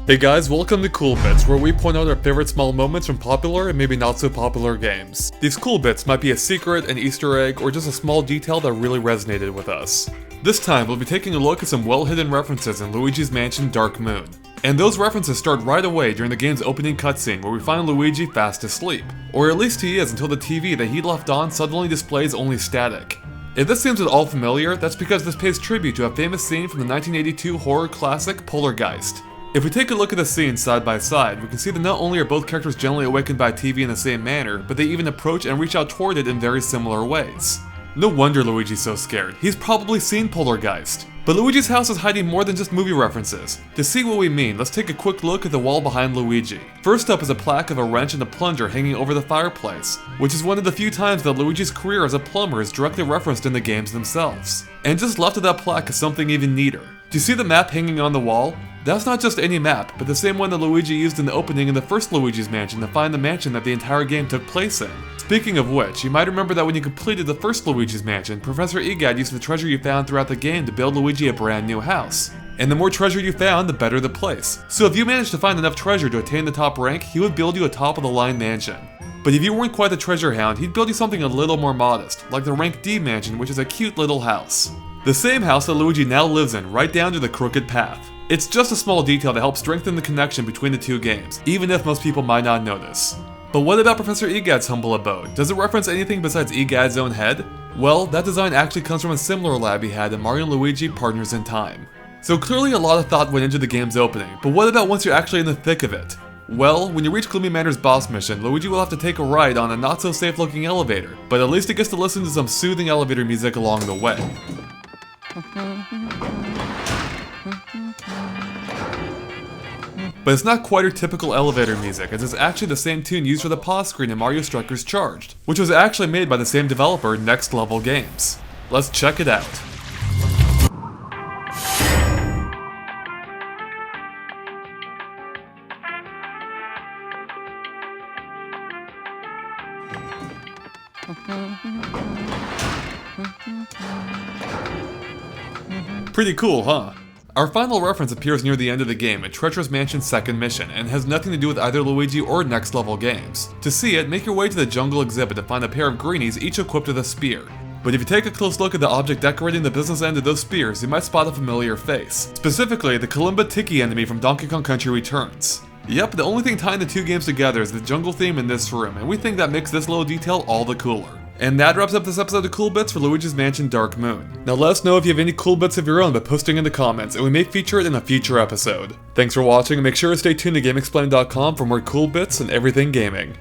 Hey guys, welcome to Cool Bits, where we point out our favorite small moments from popular and maybe not so popular games. These cool bits might be a secret, an Easter egg, or just a small detail that really resonated with us. This time, we'll be taking a look at some well-hidden references in Luigi's Mansion Dark Moon. And those references start right away during the game's opening cutscene where we find Luigi fast asleep. Or at least he is until the TV that he left on suddenly displays only static. If this seems at all familiar, that's because this pays tribute to a famous scene from the 1982 horror classic Poltergeist. If we take a look at the scenes side by side, we can see that not only are both characters generally awakened by TV in the same manner, but they even approach and reach out toward it in very similar ways. No wonder Luigi's so scared, he's probably seen Poltergeist. But Luigi's house is hiding more than just movie references. To see what we mean, let's take a quick look at the wall behind Luigi. First up is a plaque of a wrench and a plunger hanging over the fireplace, which is one of the few times that Luigi's career as a plumber is directly referenced in the games themselves. And just left of that plaque is something even neater. Do you see the map hanging on the wall? That's not just any map, but the same one that Luigi used in the opening in the first Luigi's Mansion to find the mansion that the entire game took place in. Speaking of which, you might remember that when you completed the first Luigi's Mansion, Professor Egad used the treasure you found throughout the game to build Luigi a brand new house. And the more treasure you found, the better the place. So if you managed to find enough treasure to attain the top rank, he would build you a top-of-the-line mansion. But if you weren't quite the treasure hound, he'd build you something a little more modest, like the rank D mansion, which is a cute little house. The same house that Luigi now lives in, right down to the crooked path. It's just a small detail to help strengthen the connection between the two games, even if most people might not notice. But what about Professor Egad's humble abode? Does it reference anything besides Egad's own head? Well, that design actually comes from a similar lab he had in Mario & Luigi Partners in Time. So clearly a lot of thought went into the game's opening, but what about once you're actually in the thick of it? Well, when you reach Gloomy Manor's boss mission, Luigi will have to take a ride on a not-so-safe looking elevator, but at least he gets to listen to some soothing elevator music along the way. But it's not quite your typical elevator music, as it's actually the same tune used for the pause screen in Mario Strikers Charged, which was actually made by the same developer, Next Level Games. Let's check it out. Pretty cool, huh? Our final reference appears near the end of the game at Treacherous Mansion's second mission, and has nothing to do with either Luigi or Next Level Games. To see it, make your way to the jungle exhibit to find a pair of greenies each equipped with a spear. But if you take a close look at the object decorating the business end of those spears, you might spot a familiar face. Specifically, the Kalimba Tiki enemy from Donkey Kong Country Returns. Yep, the only thing tying the two games together is the jungle theme in this room, and we think that makes this little detail all the cooler. And that wraps up this episode of Cool Bits for Luigi's Mansion Dark Moon. Now let us know if you have any cool bits of your own by posting in the comments, and we may feature it in a future episode. Thanks for watching, and make sure to stay tuned to GameXplain.com for more cool bits and everything gaming.